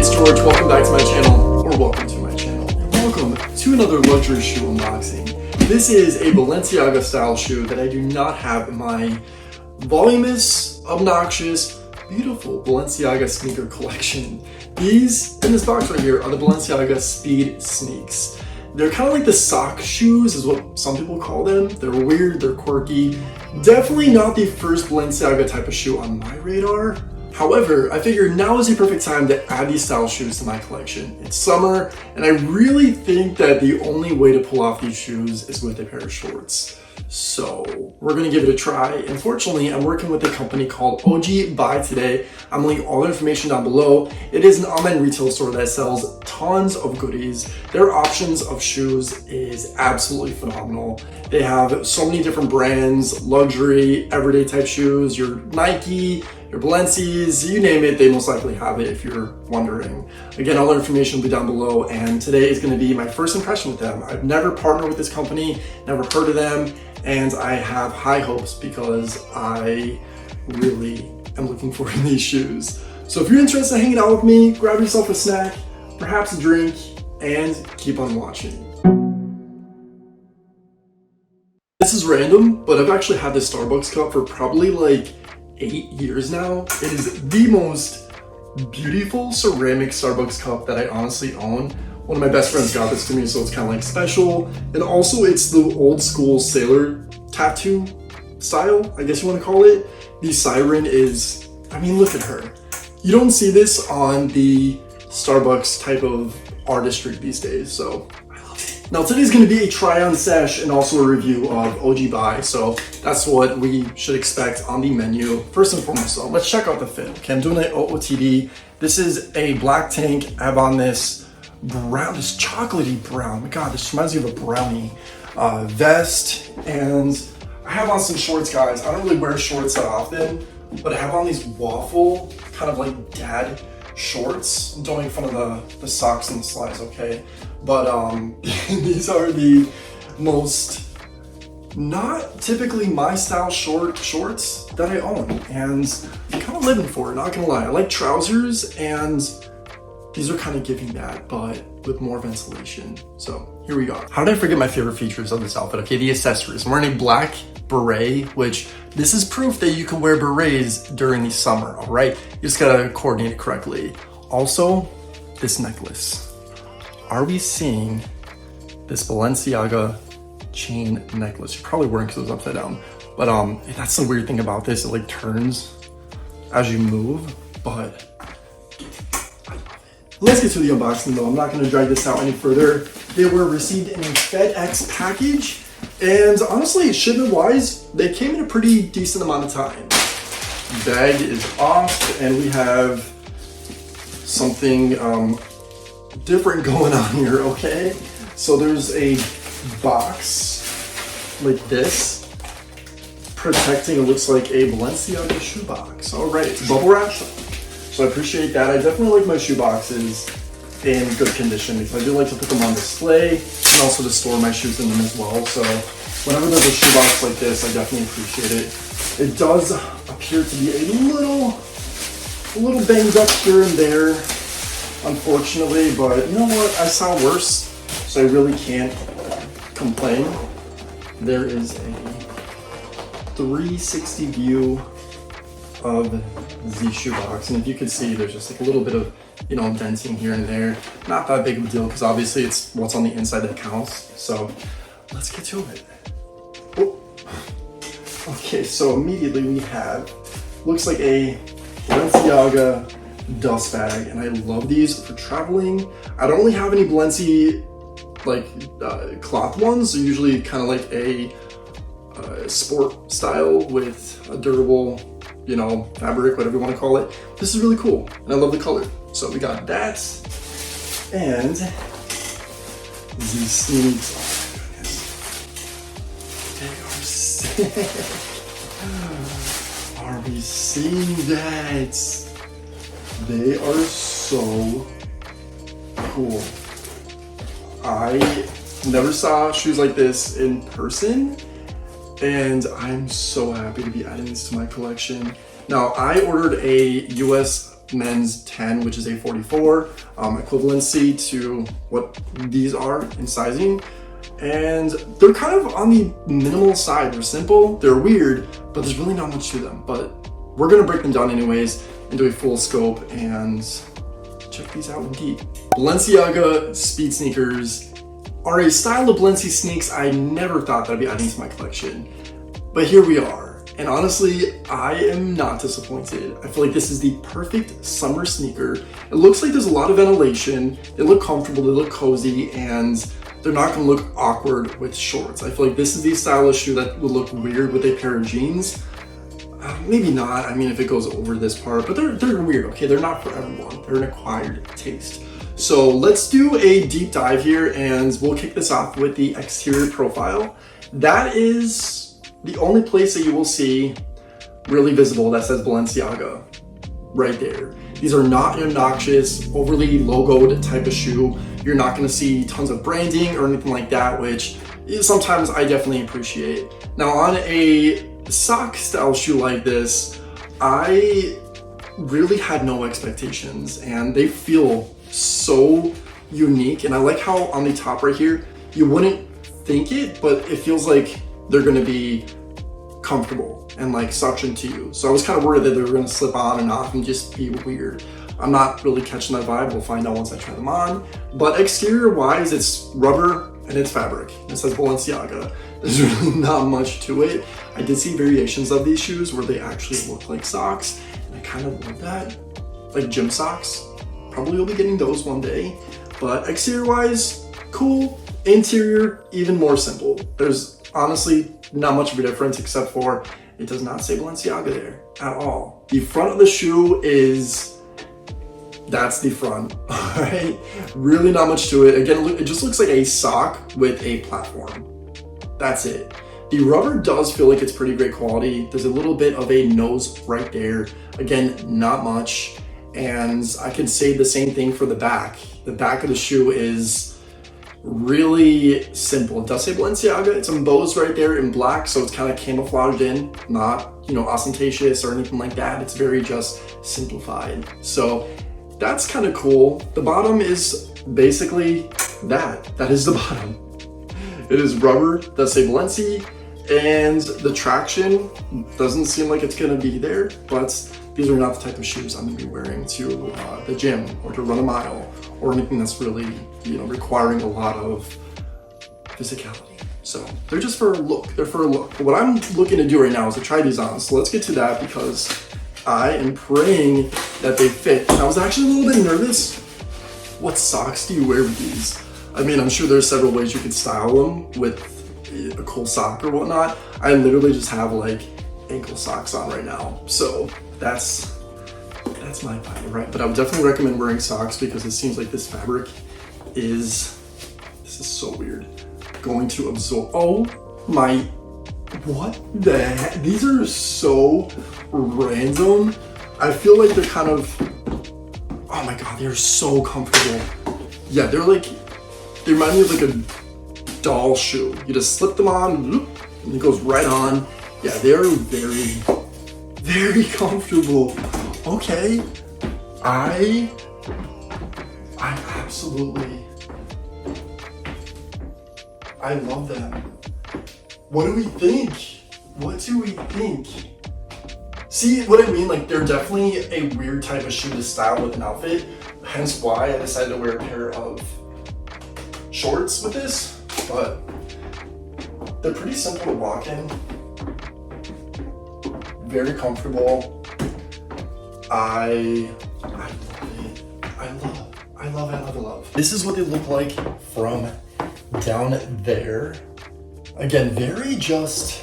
it's George. Welcome back to my channel, or welcome to my channel. Welcome to another luxury shoe unboxing. This is a Balenciaga style shoe that I do not have in my voluminous, obnoxious, beautiful Balenciaga sneaker collection. These, in this box right here, are the Balenciaga Speed Sneaks. They're kind of like the sock shoes is what some people call them. They're weird, they're quirky. Definitely not the first Balenciaga type of shoe on my radar. However, I figured now is the perfect time to add these style shoes to my collection. It's summer, and I really think that the only way to pull off these shoes is with a pair of shorts. So we're gonna give it a try. Unfortunately, I'm working with a company called OGBUY today. I'm gonna link all the information down below. It is an online retail store that sells tons of goodies. Their options of shoes is absolutely phenomenal. They have so many different brands, luxury, everyday type shoes, your Nike, your Balenciagas, you name it, they most likely have it if you're wondering. Again, all the information will be down below, and today is gonna be my first impression with them. I've never partnered with this company, never heard of them, and I have high hopes because I really am looking forward to these shoes. So if you're interested in hanging out with me, grab yourself a snack, perhaps a drink, and keep on watching. This is random, but I've actually had this Starbucks cup for probably like 8 years now. It is the most beautiful ceramic Starbucks cup that I honestly own. One of my best friends got this to me, so it's kind of like special. And also it's the old school sailor tattoo style, I guess you want to call it. The siren is, I mean, look at her. You don't see this on the Starbucks type of artistry these days, so I love it. Now today's going to be a try-on sesh and also a review of OGBUY, so that's what we should expect on the menu. First and foremost, so let's check out the fit. Okay, I'm doing an OOTD. This is a black tank. I have on this brown, this chocolatey brown. My God, this reminds me of a brownie vest, and I have on some shorts, guys. I don't really wear shorts that often, but I have on these waffle, kind of like dad shorts. Don't make fun of the socks and the slides, okay? But these are the most not typically my style shorts that I own, and I'm kind of living for it, not gonna lie. I like trousers, and these are kind of giving that, but with more ventilation. So here we go. How did I forget my favorite features of this outfit? Okay, the accessories. I'm wearing a black beret, which this is proof that you can wear berets during the summer, all right? You just gotta coordinate it correctly. Also, this necklace. Are we seeing this Balenciaga chain necklace? You're probably wearing because it was upside down, but that's the weird thing about this. It like turns as you move, but let's get to the unboxing though. I'm not going to drag this out any further. They were received in a FedEx package, and honestly, shipment wise, they came in a pretty decent amount of time. The bag is off, and we have something different going on here, okay? So there's a box like this, protecting, it looks like a Balenciaga shoebox. All right, it's bubble wrap. So I appreciate that. I definitely like my shoe boxes in good condition because I do like to put them on display and also to store my shoes in them as well. So whenever there's a shoe box like this, I definitely appreciate it. It does appear to be a little banged up here and there, unfortunately, but you know what? I saw worse, so I really can't complain. There is a 360 view of the shoebox, and if you can see, there's just like a little bit of, you know, denting here and there. Not that big of a deal because obviously it's what's on the inside that counts. So let's get to it. Oh. Okay, so immediately we have, looks like a Balenciaga dust bag, and I love these for traveling. I don't really have any Balenci like cloth ones. They're usually kind of like a sport style with a durable, you know, fabric, whatever you want to call it. This is really cool, and I love the color. So we got that, and these sneaks. They are sick. Are we seeing that? They are so cool. I never saw shoes like this in person, and I'm so happy to be adding this to my collection. Now, I ordered a US men's 10, which is a 44, equivalency to what these are in sizing. And they're kind of on the minimal side. They're simple, they're weird, but there's really not much to them. But we're gonna break them down anyways and do a full scope and check these out in deep. Balenciaga Speed Sneakers are a style of Balenci sneaks I never thought that I'd be adding to my collection. But here we are. And honestly, I am not disappointed. I feel like this is the perfect summer sneaker. It looks like there's a lot of ventilation. They look comfortable, they look cozy, and they're not gonna look awkward with shorts. I feel like this is the style of shoe that would look weird with a pair of jeans. Maybe not, I mean, if it goes over this part, but they're weird, okay? They're not for everyone. They're an acquired taste. So let's do a deep dive here, and we'll kick this off with the exterior profile. That is the only place that you will see really visible that says Balenciaga right there. These are not an obnoxious, overly logoed type of shoe. You're not gonna see tons of branding or anything like that, which sometimes I definitely appreciate. Now on a sock style shoe like this, I really had no expectations, and they feel so unique. And I like how on the top right here, you wouldn't think it, but it feels like they're gonna be comfortable and like suction to you. So I was kind of worried that they were gonna slip on and off and just be weird. I'm not really catching that vibe. We'll find out once I try them on. But exterior wise, it's rubber and it's fabric. It says Balenciaga. There's really not much to it. I did see variations of these shoes where they actually look like socks, and I kind of love that. Like gym socks. Probably will be getting those one day. But exterior wise, cool. Interior, even more simple. There's honestly not much of a difference except for it does not say Balenciaga there at all. The front of the shoe that's the front, all right? Really not much to it. Again, it just looks like a sock with a platform. That's it. The rubber does feel like it's pretty great quality. There's a little bit of a nose right there. Again, not much. And I could say the same thing for the back. The back of the shoe is really simple. It does say Balenciaga. It's embossed right there in black, so it's kind of camouflaged in, not, you know, ostentatious or anything like that. It's very just simplified. So that's kind of cool. The bottom is basically that. That is the bottom. It is rubber, does say Balenci, and the traction doesn't seem like it's gonna be there, but these are not the type of shoes I'm gonna be wearing to the gym or to run a mile or anything that's really, you know, requiring a lot of physicality. So they're just for a look, they're for a look. But what I'm looking to do right now is to try these on. So let's get to that because I am praying that they fit. And I was actually a little bit nervous. What socks do you wear with these? I mean, I'm sure there's several ways you could style them with a cool sock or whatnot. I literally just have like ankle socks on right now. So that's my vibe, right? But I would definitely recommend wearing socks because it seems like this fabric this is so weird, going to absorb, oh my, what the heck? These are so random. I feel like they're kind of, oh my God, they're so comfortable. Yeah, they remind me of like a doll shoe. You just slip them on, and it goes right on. Yeah, they're very, very comfortable. Okay, I absolutely, I love them. What do we think? What do we think? See what I mean? Like, they're definitely a weird type of shoe to style with an outfit, hence why I decided to wear a pair of shorts with this, but they're pretty simple to walk in. Very comfortable. I love it. I love. This is what they look like from down there. Again, very just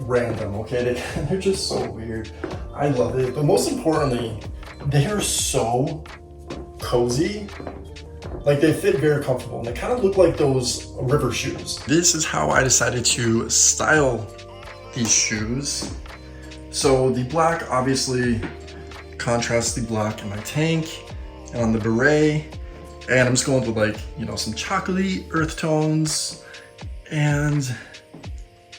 random, okay? They're just so weird. I love it. But most importantly, they are so cozy. Like, they fit very comfortable, and they kind of look like those river shoes. This is how I decided to style these shoes. So the black obviously contrasts the black in my tank and on the beret. And I'm just going with like, you know, some chocolatey earth tones. And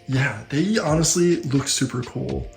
yeah, they honestly look super cool.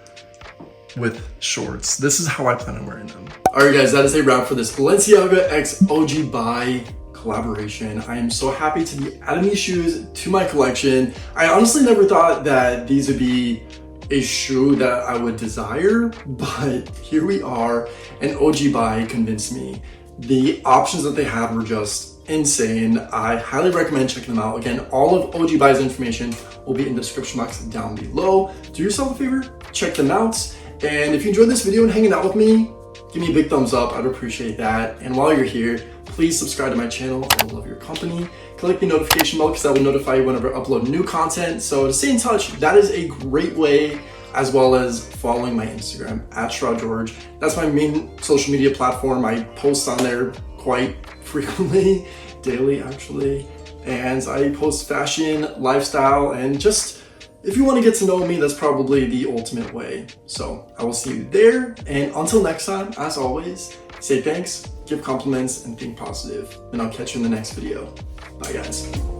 with shorts. This is how I plan on wearing them. All right, guys, that is a wrap for this Balenciaga x OGBUY collaboration. I am so happy to be adding these shoes to my collection. I honestly never thought that these would be a shoe that I would desire, but here we are, and OGBUY convinced me. The options that they had were just insane. I highly recommend checking them out. Again, all of OGBUY's information will be in the description box down below. Do yourself a favor, check them out. And if you enjoyed this video and hanging out with me, give me a big thumbs up. I'd appreciate that. And while you're here, please subscribe to my channel. I love your company. Click the notification bell because that will notify you whenever I upload new content. So to stay in touch, that is a great way, as well as following my Instagram at @SchraGeorge. That's my main social media platform. I post on there quite frequently, daily actually. And I post fashion, lifestyle, and just if you want to get to know me, that's probably the ultimate way. So I will see you there. And until next time, as always, say thanks, give compliments, and think positive. And I'll catch you in the next video. Bye, guys.